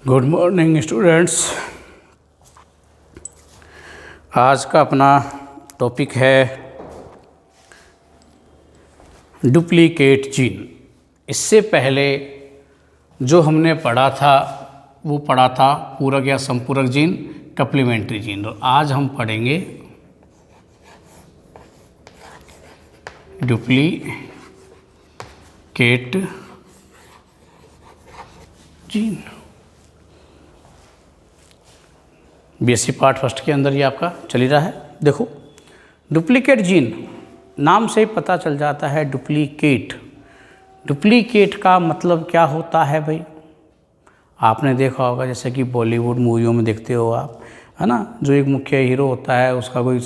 Good morning students. आज का अपना टॉपिक है डुप्लीकेट जीन। इससे पहले जो हमने पढ़ा था वो पढ़ा था पूरक या संपूरक जीन, कप्लीमेंट्री जीन। और आज हम पढ़ेंगे duplicate gene. BSc part first के अंदर ये आपका चल ही रहा है। देखो, डुप्लीकेट जीन नाम से ही पता चल जाता है। डुप्लीकेट का मतलब क्या होता है भाई? आपने देखा होगा, जैसे कि बॉलीवुड मूवियों में देखते हो आप, है ना, जो एक मुख्य हीरो होता है उसका कोई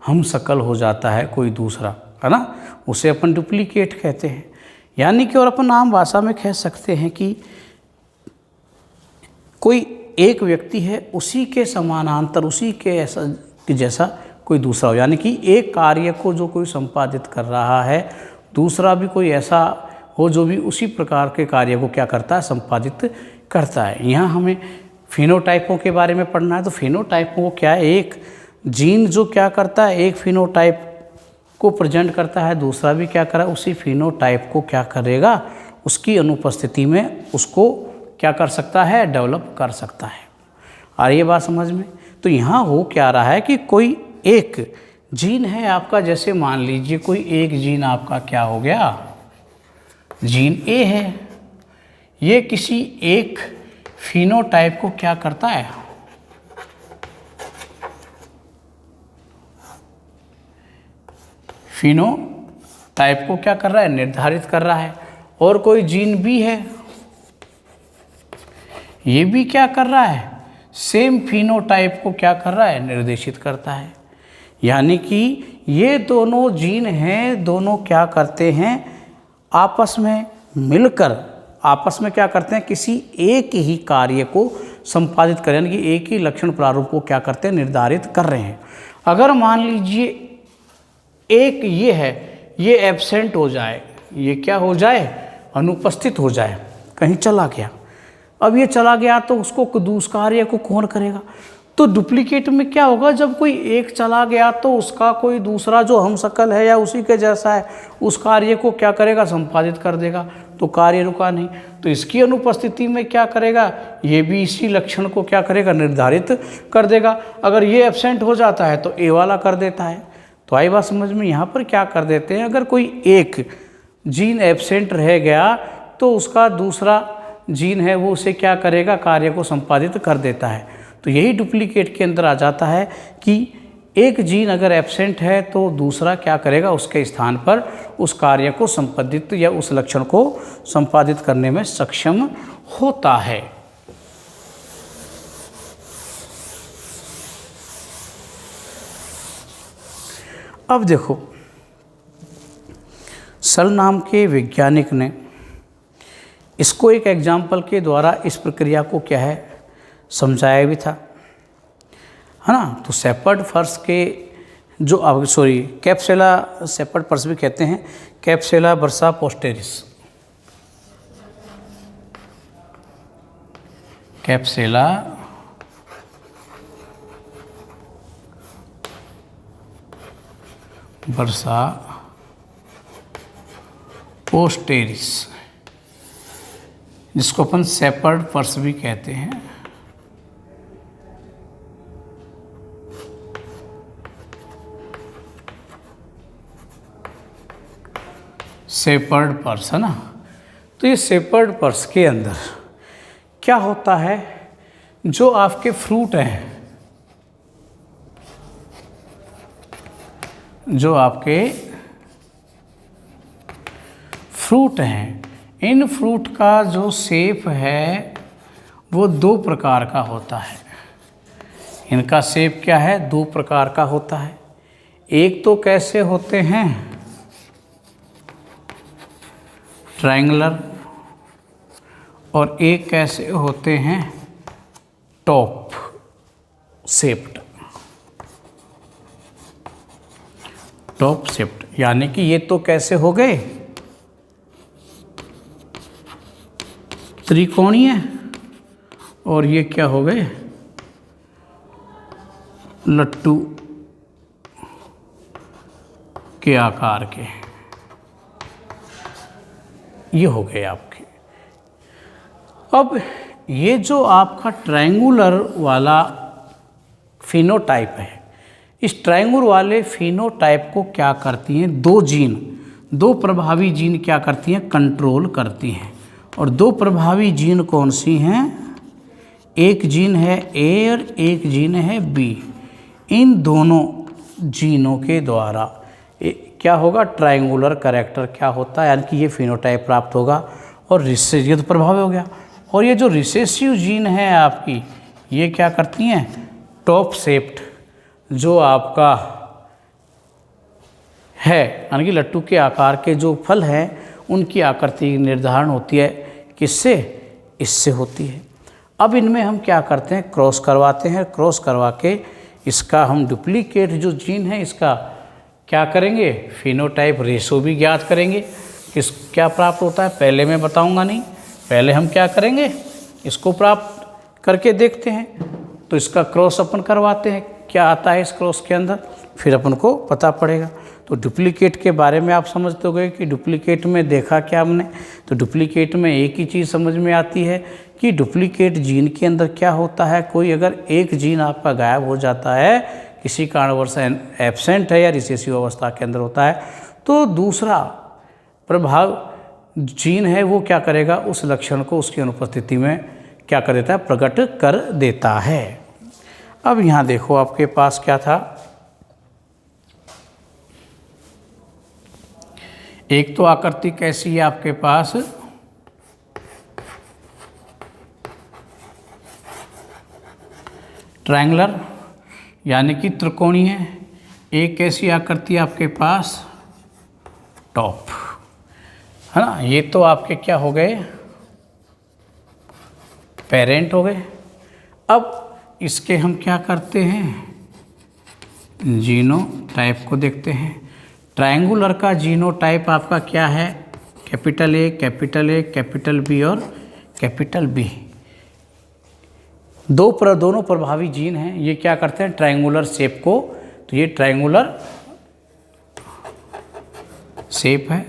हम शक्ल हो जाता है कोई दूसरा, है ना, उसे अपन डुप्लीकेट कहते हैं। यानी कि और अपन आम भाषा में कह सकते हैं कि कोई एक व्यक्ति है, उसी के समानांतर, उसी के ऐसा कि जैसा कोई दूसरा हो। यानी कि एक कार्य को जो कोई संपादित कर रहा है, दूसरा भी कोई ऐसा हो जो भी उसी प्रकार के कार्य को क्या करता है, संपादित करता है। यहाँ हमें फिनोटाइपों के बारे में पढ़ना है। तो फिनोटाइपों को क्या है, एक जीन जो क्या करता है, एक फिनोटाइप को प्रेजेंट करता है, दूसरा भी क्या करा, उसी फिनोटाइप को क्या करेगा, उसकी अनुपस्थिति में उसको क्या कर सकता है, डेवलप कर सकता है। आ रही है बात समझ में? तो यहाँ हो क्या रहा है कि कोई एक जीन है आपका, जैसे मान लीजिए कोई एक जीन आपका क्या हो गया, जीन ए है। ये किसी एक फिनोटाइप को क्या करता है, फिनोटाइप को क्या कर रहा है, निर्धारित कर रहा है। और कोई जीन बी है, ये भी क्या कर रहा है, सेम फिनोटाइप को क्या कर रहा है, निर्देशित करता है। यानी कि ये दोनों जीन हैं, दोनों क्या करते हैं, आपस में मिलकर आपस में क्या करते हैं, किसी एक ही कार्य को संपादित करें, यानी कि एक ही लक्षण प्रारूप को क्या करते हैं, निर्धारित कर रहे हैं। अगर मान लीजिए एक ये है, ये एब्सेंट हो जाए, ये क्या हो जाए, अनुपस्थित हो जाए, कहीं चला गया। अब ये चला गया तो उसको दूसरे कार्य को कौन करेगा? तो डुप्लीकेट में क्या होगा, जब कोई एक चला गया तो उसका कोई दूसरा जो हमशक्ल है या उसी के जैसा है, उस कार्य को क्या करेगा, संपादित कर देगा। तो कार्य रुका नहीं। तो इसकी अनुपस्थिति में क्या करेगा, ये भी इसी लक्षण को क्या करेगा, निर्धारित कर देगा। अगर ये एब्सेंट हो जाता है तो ए वाला कर देता है। तो आई बात समझ में? यहाँ पर क्या कर देते हैं, अगर कोई एक जीन एब्सेंट रह गया तो उसका दूसरा जीन है वो उसे क्या करेगा, कार्य को संपादित कर देता है। तो यही डुप्लीकेट के अंदर आ जाता है कि एक जीन अगर एब्सेंट है तो दूसरा क्या करेगा, उसके स्थान पर उस कार्य को संपादित या उस लक्षण को संपादित करने में सक्षम होता है। अब देखो, सल नाम के वैज्ञानिक ने इसको एक एग्जाम्पल के द्वारा इस प्रक्रिया को क्या है, समझाया भी था, है ना। तो शेपर्ड पर्स के जो कैप्सुला, शेपर्ड पर्स भी कहते हैं, कैप्सुला बर्सा पोस्टेरिस, कैप्सुला बर्सा पोस्टेरिस, जिसको अपन शेपर्ड पर्स भी कहते हैं। शेपर्ड पर्स, है ना। तो ये शेपर्ड पर्स के अंदर क्या होता है, जो आपके फ्रूट हैं, जो आपके फ्रूट हैं, इन फ्रूट का जो शेप है वो दो प्रकार का होता है। इनका शेप क्या है, दो प्रकार का होता है। एक तो कैसे होते हैं, ट्रायंगुलर, और एक कैसे होते हैं, टॉप शेप्ड। टॉप शेप्ड यानी कि ये तो कैसे हो गए, त्रिकोणीय और ये क्या हो गए, लट्टू के आकार के, ये हो गए आपके। अब ये जो आपका ट्रायंगुलर वाला फिनोटाइप है, इस ट्रायंगुलर वाले फिनोटाइप को क्या करती हैं, दो जीन, दो प्रभावी जीन क्या करती हैं, कंट्रोल करती हैं। और दो प्रभावी जीन कौन सी हैं, एक जीन है ए और एक जीन है बी। इन दोनों जीनों के द्वारा क्या होगा, ट्रायंगुलर कैरेक्टर क्या होता है, यानी कि ये फिनोटाइप प्राप्त होगा। और ये तो प्रभाव हो गया। और ये जो रिसेसिव जीन है आपकी, ये क्या करती हैं, टॉप शेप्ड जो आपका है, यानी कि लट्टू के आकार के जो फल हैं उनकी आकृति निर्धारण होती है किससे, इससे होती है। अब इनमें हम क्या करते हैं, क्रॉस करवाते हैं। क्रॉस करवा के इसका हम डुप्लीकेट जो जीन है इसका क्या करेंगे, फिनोटाइप रेशो भी ज्ञात करेंगे। क्या प्राप्त होता है पहले मैं बताऊंगा नहीं, पहले हम क्या करेंगे, इसको प्राप्त करके देखते हैं। तो इसका क्रॉस अपन करवाते हैं, क्या आता है इस क्रॉस के अंदर, फिर अपन को पता पड़ेगा। तो डुप्लीकेट के बारे में आप समझते हो गए कि डुप्लीकेट में देखा क्या हमने, तो डुप्लीकेट में एक ही चीज़ समझ में आती है कि डुप्लीकेट जीन के अंदर क्या होता है, कोई अगर एक जीन आपका गायब हो जाता है, किसी कारणवश एब्सेंट है या रिसेसिव अवस्था के अंदर होता है, तो दूसरा प्रभाव जीन है वो क्या करेगा, उस लक्षण को उसकी अनुपस्थिति में क्या कर देता है, प्रकट कर देता है। अब यहाँ देखो आपके पास क्या था, एक तो आकृति कैसी है आपके पास, ट्रायंगुलर यानी कि त्रिकोणीय। एक कैसी आकृति आपके पास, टॉप, है ना। ये तो आपके क्या हो गए, पेरेंट हो गए। अब इसके हम क्या करते हैं, जीनोटाइप को देखते हैं। ट्रायंगुलर का जीनोटाइप आपका क्या है, capital A, capital A, capital B और कैपिटल बी। दोनों प्रभावी जीन हैं, ये क्या करते हैं, ट्रायंगुलर शेप को, तो ये ट्रायंगुलर शेप है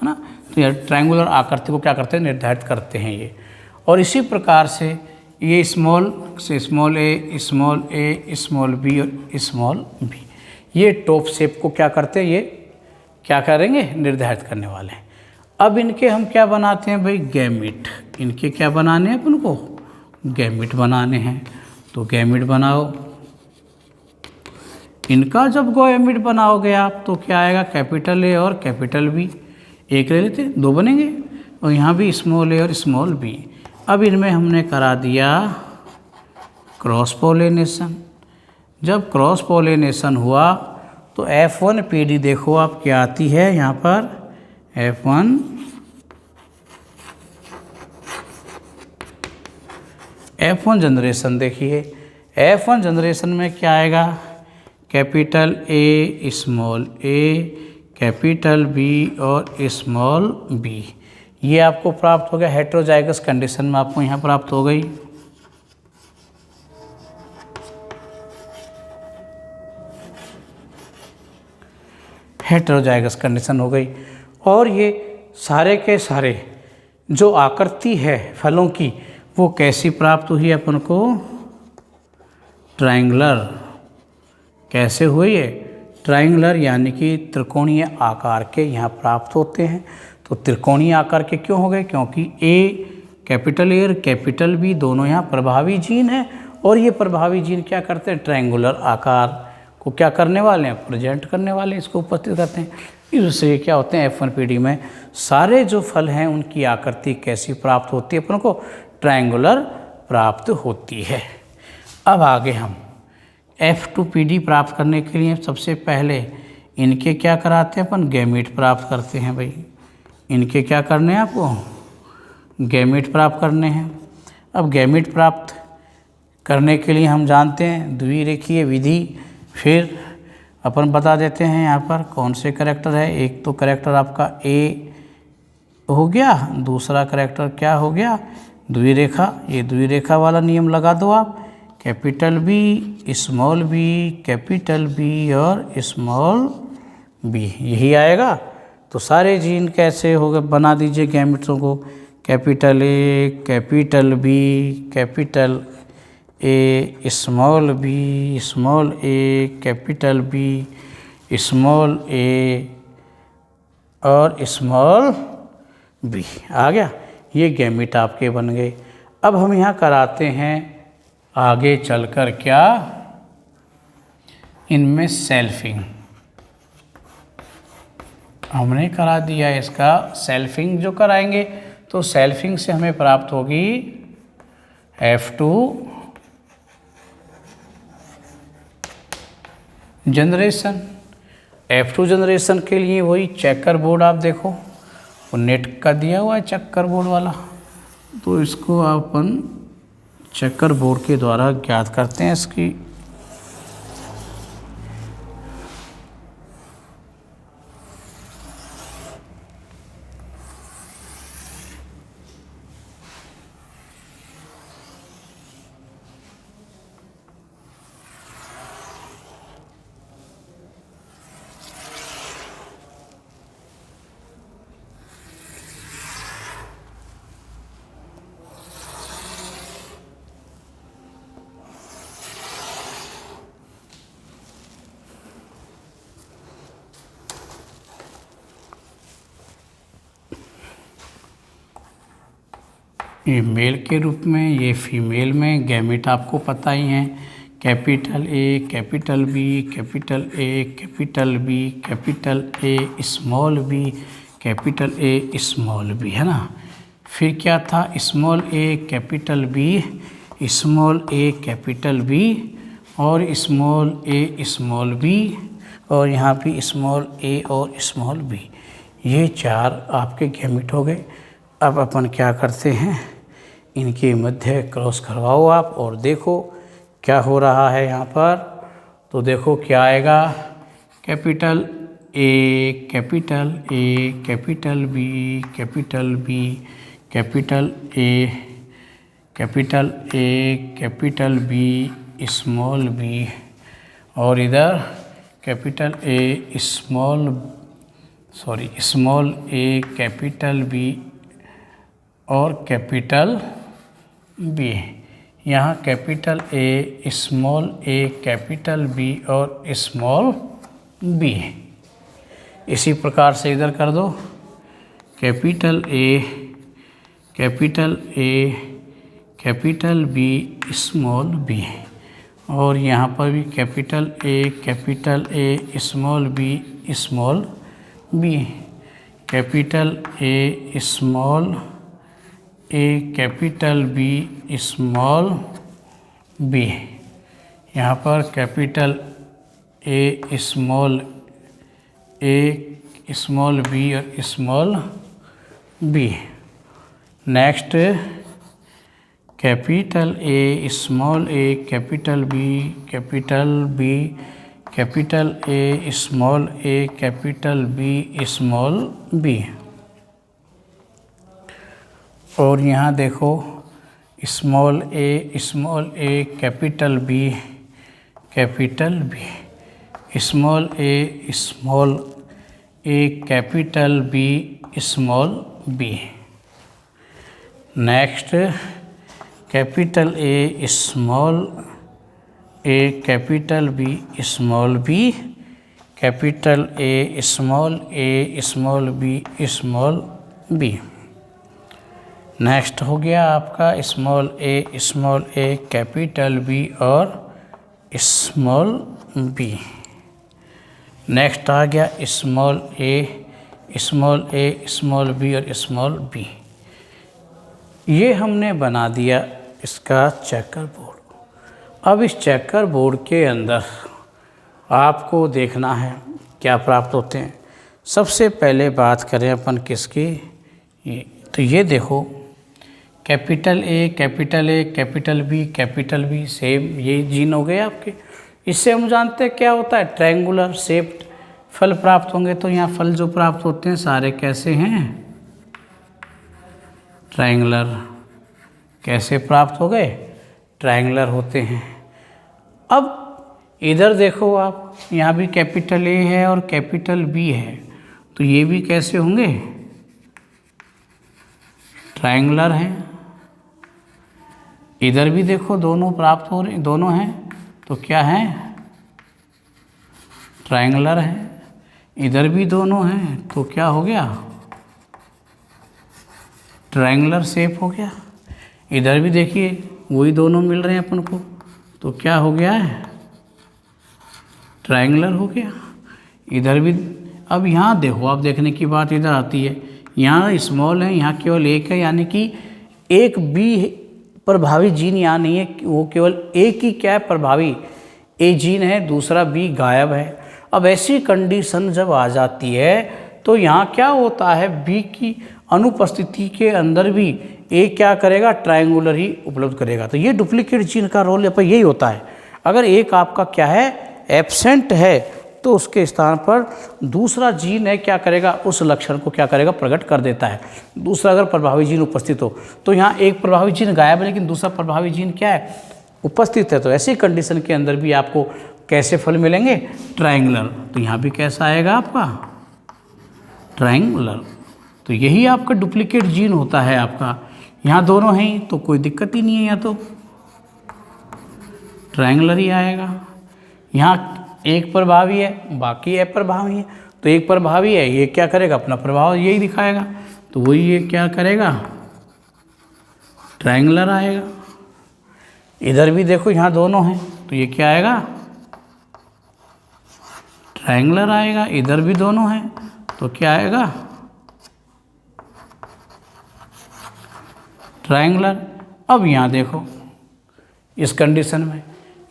ना, तो ये ट्रायंगुलर आकृति को क्या करते हैं, निर्धारित करते हैं ये। और इसी प्रकार से ये स्मॉल से small A, small A, small B और स्मॉल बी, ये टॉप शेप को क्या करते हैं, ये क्या करेंगे, निर्धारित करने वाले हैं। अब इनके हम क्या बनाते हैं भाई, गैमीट। इनके क्या बनाने हैं अपन को, गैमीट बनाने हैं। तो गैमीट बनाओ, इनका जब गैमीट बनाओगे आप तो क्या आएगा, कैपिटल ए और कैपिटल बी, एक ले लेते, दो बनेंगे। और यहाँ भी स्मॉल ए और स्मॉल बी। अब इनमें हमने करा दिया क्रॉस पोलिनेशन। जब क्रॉस पोलिनेशन हुआ तो F1 PD देखो आप क्या आती है यहाँ पर, F1 जनरेशन देखिए। F1 जनरेशन में क्या आएगा, capital A, small A, capital B और स्मॉल बी, ये आपको प्राप्त हो गया। हेटेरोजाइगस कंडीशन में आपको यहाँ प्राप्त हो गई। हेटेरोजाइगस कंडीशन हो गई। और ये सारे के सारे जो आकृति है फलों की, वो कैसी प्राप्त हुई अपन को, ट्रायंगुलर। कैसे हुई है, ट्रायंगुलर यानी कि त्रिकोणीय आकार के यहाँ प्राप्त होते हैं। तो त्रिकोणीय आकार के क्यों हो गए, क्योंकि ए, कैपिटल ए और कैपिटल बी दोनों यहाँ प्रभावी जीन हैं। और ये प्रभावी जीन क्या करते हैं, ट्रायंगुलर आकार को क्या करने वाले हैं, प्रेजेंट करने वाले, इसको उपस्थित करते हैं। इससे क्या होते हैं, F1 PD में सारे जो फल हैं उनकी आकृति कैसी प्राप्त होती है, अपन को ट्रायंगुलर प्राप्त होती है। अब आगे हम F2 PD प्राप्त करने के लिए सबसे पहले इनके क्या कराते हैं, अपन गैमीट प्राप्त करते हैं भाई। इनके क्या करने हैं आपको, गैमीट प्राप्त करने हैं। अब गैमीट प्राप्त करने के लिए हम जानते हैं द्विरेखीय विधि। फिर अपन बता देते हैं यहाँ पर कौन से करैक्टर है। एक तो करैक्टर आपका ए हो गया, दूसरा करैक्टर क्या हो गया, द्विरेखा, ये द्विरेखा वाला नियम लगा दो आप, capital B, small B, capital B और स्मॉल बी, यही आएगा। तो सारे जीन कैसे हो गए, बना दीजिए गैमेट्सों को, capital A, capital B, capital A, small B, small A, capital B, small A और स्मॉल बी, आ गया। ये गैमेट आपके बन गए। अब हम यहाँ कराते हैं आगे चलकर क्या, इनमें सेल्फिंग हमने करा दिया। इसका सेल्फिंग जो कराएंगे तो सेल्फिंग से हमें प्राप्त होगी F2 जनरेशन। F2 जनरेशन के लिए वही चेकर बोर्ड आप देखो, वो नेट का दिया हुआ है चेकर बोर्ड वाला, तो इसको अपन चेकर बोर्ड के द्वारा ज्ञात करते हैं इसकी। ये मेल के रूप में, ये फीमेल में। गैमेट आपको पता ही हैं, capital A, capital B, capital A, capital B, capital A, small B, capital A, small B, है ना। फिर क्या था, small A, capital B, small A, capital B और स्मॉल ए, स्मॉल बी, और यहाँ भी स्मॉल ए और स्मॉल बी। ये चार आपके गैमेट हो गए। अब अपन क्या करते हैं, इनके मध्य क्रॉस करवाओ आप और देखो क्या हो रहा है यहाँ पर। तो देखो क्या आएगा, capital A, capital A, capital B, capital B, capital A, capital A, capital B, small B, और इधर capital A, small A, capital B और कैपिटल बी। यहाँ capital A, small A, capital B और स्मॉल बी। इसी प्रकार से इधर कर दो, capital A, capital A, capital B, small B, और यहाँ पर भी capital A, capital A, small B, small B, capital A, small A, capital B, small B, यहाँ पर capital A, small A, small B और small B. Next capital A, small A, capital B, capital B, capital A, small A, capital B, small B, और यहाँ देखो small A, capital B, capital B, small A, capital B, small B. Next capital A, small A, capital B, small B, capital A, small B, small B. Next हो गया आपका small A, capital B और small B. Next आ गया small A, small B और small B. ये हमने बना दिया इसका चेकर बोर्ड। अब इस चेकर बोर्ड के अंदर आपको देखना है क्या प्राप्त होते हैं। सबसे पहले बात करें अपन किसकी, तो ये देखो capital A, capital B, same ये जीन हो गए आपके। इससे हम जानते हैं क्या होता है, ट्रायंगुलर शेप्ड फल प्राप्त होंगे। तो यहाँ फल जो प्राप्त होते हैं सारे कैसे हैं, ट्रायंगुलर कैसे प्राप्त हो गए? ट्रायंगुलर होते हैं। अब इधर देखो आप, यहाँ भी कैपिटल ए है और कैपिटल बी है, तो ये भी कैसे होंगे? ट्रायंगुलर हैं। इधर भी देखो दोनों प्राप्त हो रहे, दोनों हैं, तो क्या हैं? ट्रायंगुलर है। इधर भी दोनों हैं, तो क्या हो गया? ट्रायंगुलर शेप हो गया। इधर भी देखिए वही दोनों मिल रहे हैं अपन को, तो क्या हो गया है? ट्रायंगुलर हो गया। इधर भी, अब यहाँ देखो, आप देखने की बात इधर आती है, यहाँ स्मॉल है, यहाँ केवल एक है, यानी कि एक बी प्रभावी जीन यहाँ नहीं है, वो केवल एक ही क्या है? प्रभावी ए जीन है, दूसरा बी गायब है। अब ऐसी कंडीशन जब आ जाती है तो यहाँ क्या होता है? बी की अनुपस्थिति के अंदर भी ए क्या करेगा? ट्रायंगुलर ही उपलब्ध करेगा। तो ये डुप्लीकेट जीन का रोल यहाँ पर यही होता है। अगर एक आपका क्या है? एब्सेंट है, तो उसके स्थान पर दूसरा जीन है क्या करेगा? उस लक्षण को क्या करेगा? प्रकट कर देता है। दूसरा अगर प्रभावी जीन उपस्थित हो, तो यहाँ एक प्रभावी जीन गायब है लेकिन दूसरा प्रभावी जीन क्या है? उपस्थित है। तो ऐसी कंडीशन के अंदर भी आपको कैसे फल मिलेंगे? ट्रायंगुलर। तो यहाँ भी कैसा आएगा आपका? ट्रायंगुलर। तो यही आपका डुप्लीकेट जीन होता है आपका। यहाँ दोनों हैं तो कोई दिक्कत ही नहीं है, यहाँ तो ट्रायंगुलर ही आएगा। यहाँ एक प्रभावी है, बाकी अप्रभावी है, तो एक प्रभावी है, ये क्या करेगा? अपना प्रभाव यही दिखाएगा, तो वही ये क्या करेगा? ट्रायंगुलर आएगा। इधर भी देखो यहाँ दोनों हैं, तो ये क्या आएगा? ट्रायंगुलर आएगा। इधर भी दोनों हैं, तो क्या आएगा? ट्रायंगुलर। अब यहाँ देखो, इस कंडीशन में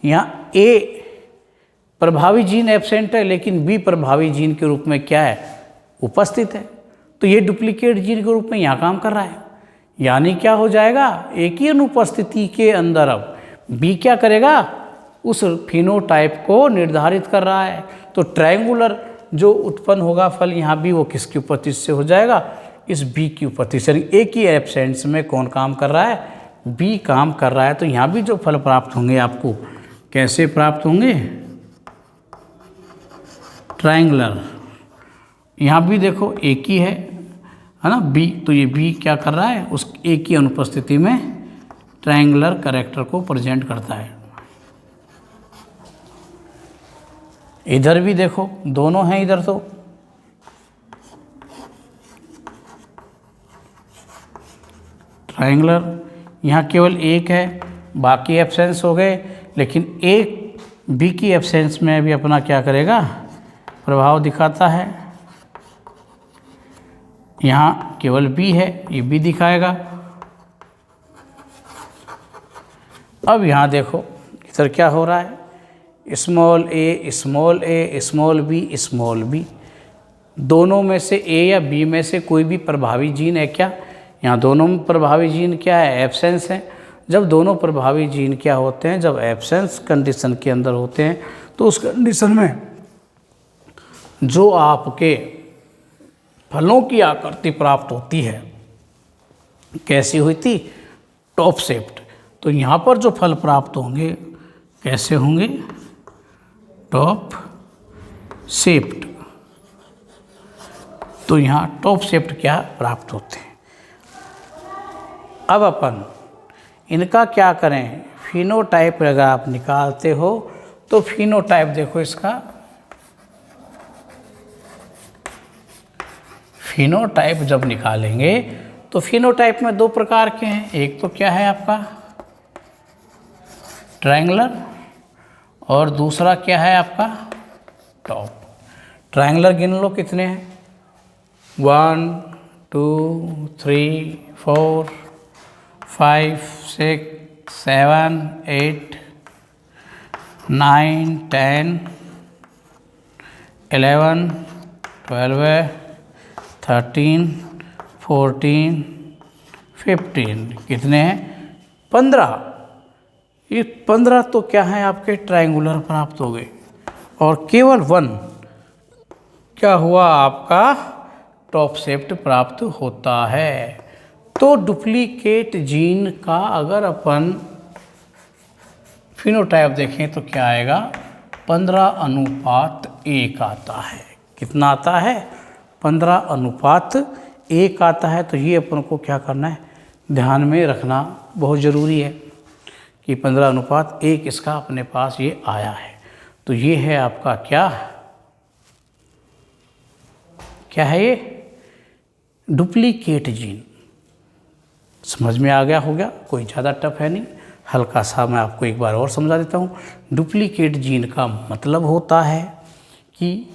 यहाँ ए प्रभावी जीन एब्सेंट है लेकिन बी प्रभावी जीन के रूप में क्या है? उपस्थित है। तो ये डुप्लीकेट जीन के रूप में यहाँ काम कर रहा है। यानी क्या हो जाएगा? एक ही अनुपस्थिति के अंदर अब बी क्या करेगा? उस फिनोटाइप को निर्धारित कर रहा है। तो ट्रायंगुलर जो उत्पन्न होगा फल यहाँ भी, वो किसकी उपस्थिति से हो जाएगा? इस बी की उपस्थिति से। एक ही एब्सेंस में कौन काम कर रहा है? बी काम कर रहा है। तो यहाँ भी जो फल प्राप्त होंगे आपको कैसे प्राप्त होंगे? ट्रायंगुलर। यहाँ भी देखो एक ही है ना बी, तो ये बी क्या कर रहा है? उस एक ही अनुपस्थिति में ट्रायंगुलर कैरेक्टर को प्रेजेंट करता है। इधर भी देखो दोनों हैं, इधर तो ट्रायंगुलर। यहाँ केवल एक है, बाकी एब्सेंस हो गए, लेकिन एक बी की एब्सेंस में भी अपना क्या करेगा? प्रभाव दिखाता है। यहाँ केवल बी है, ये बी दिखाएगा। अब यहाँ देखो इधर क्या हो रहा है? Small A small A small B, दोनों में से ए या बी में से कोई भी प्रभावी जीन है क्या? यहाँ दोनों में प्रभावी जीन क्या है? एब्सेंस है। जब दोनों प्रभावी जीन क्या होते हैं? जब एब्सेंस कंडीशन के अंदर होते हैं, तो उस कंडीशन में जो आपके फलों की आकृति प्राप्त होती है कैसी हुई थी? Top shaped. तो यहाँ पर जो फल प्राप्त होंगे कैसे होंगे? Top shaped. तो यहाँ टॉप शेप्ड क्या प्राप्त होते हैं। अब अपन इनका क्या करें? फिनोटाइप अगर आप निकालते हो तो फिनोटाइप देखो, इसका फिनोटाइप जब निकालेंगे तो फिनोटाइप में दो प्रकार के हैं। एक तो क्या है आपका? ट्रायंगुलर, और दूसरा क्या है आपका? टॉप। ट्रायंगुलर गिन लो कितने हैं? 1 2 3 4 5 6 7 8 9 10 11 12 13 14 15। कितने हैं? 15। ये 15 तो क्या है आपके? ट्रायंगुलर प्राप्त हो गए, और केवल 1 क्या हुआ आपका? टॉप शेप्ड प्राप्त होता है। तो डुप्लीकेट जीन का अगर अपन फिनोटाइप देखें तो क्या आएगा, 15:1 आता है। कितना आता है, 15:1 आता है। तो ये अपन को क्या करना है, ध्यान में रखना बहुत ज़रूरी है कि 15:1 इसका अपने पास ये आया है। तो ये है आपका क्या है, ये डुप्लीकेट जीन। समझ में आ गया होगा, कोई ज़्यादा टफ है नहीं, हल्का सा मैं आपको एक बार और समझा देता हूँ। डुप्लीकेट जीन का मतलब होता है कि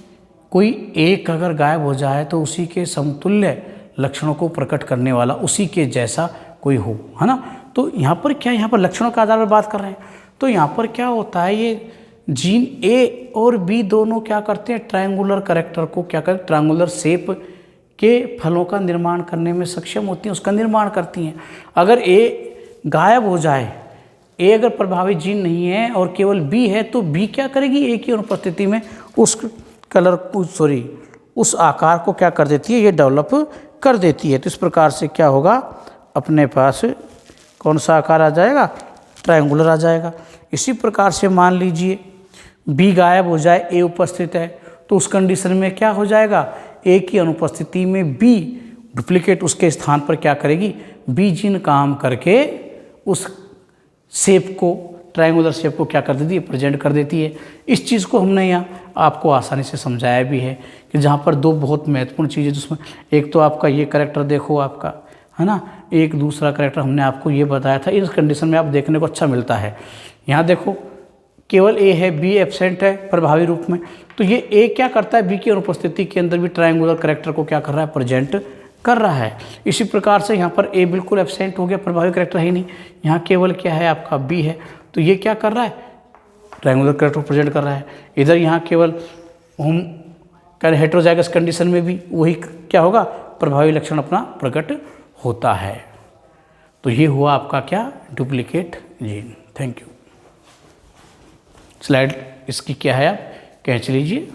कोई एक अगर गायब हो जाए तो उसी के समतुल्य लक्षणों को प्रकट करने वाला उसी के जैसा कोई हो, है ना। तो यहाँ पर क्या, यहाँ पर लक्षणों के आधार पर बात कर रहे हैं। तो यहाँ पर क्या होता है, ये जीन ए और बी दोनों क्या करते हैं, ट्रायंगुलर कैरेक्टर को क्या करते हैं, ट्रायंगुलर शेप के फलों का निर्माण करने में सक्षम होती हैं, उसका निर्माण करती हैं। अगर ए गायब हो जाए, ए अगर प्रभावित जीन नहीं है और केवल बी है, तो बी क्या करेगी, ए की अनुपस्थिति में उस कलर को, उस आकार को क्या कर देती है, ये डेवलप कर देती है। तो इस प्रकार से क्या होगा, अपने पास कौन सा आकार आ जाएगा, ट्रायंगुलर आ जाएगा। इसी प्रकार से मान लीजिए बी गायब हो जाए, ए उपस्थित है, तो उस कंडीशन में क्या हो जाएगा, ए की अनुपस्थिति में बी डुप्लीकेट उसके स्थान पर क्या करेगी, बी जीन काम करके उस शेप को, ट्रायंगुलर शेप को क्या कर देती है, प्रेजेंट कर देती है। इस चीज़ को हमने यहाँ आपको आसानी से समझाया भी है कि जहाँ पर दो बहुत महत्वपूर्ण चीज़ें, जिसमें एक तो आपका ये करैक्टर देखो आपका, है ना, एक दूसरा करैक्टर हमने आपको ये बताया था, इस कंडीशन में आप देखने को अच्छा मिलता है। यहाँ देखो केवल ए है, बी एब्सेंट है प्रभावी रूप में, तो ये ए क्या करता है, बी की अनुपस्थिति के अंदर भी ट्रायंगुलर करैक्टर को क्या कर रहा है, प्रेजेंट कर रहा है। इसी प्रकार से यहाँ पर ए बिल्कुल एब्सेंट हो गया, प्रभावी करैक्टर है ही नहीं, यहाँ केवल क्या है आपका बी है, तो ये क्या कर रहा है, ट्रायंगुलर करैक्टर को प्रेजेंट कर रहा है। इधर यहाँ केवल हम हेटेरोजाइगस कंडीशन में भी वही क्या होगा, प्रभावी लक्षण अपना प्रकट होता है। तो ये हुआ आपका क्या, duplicate gene. Thank you. Slide इसकी क्या है, आप खींच लीजिए।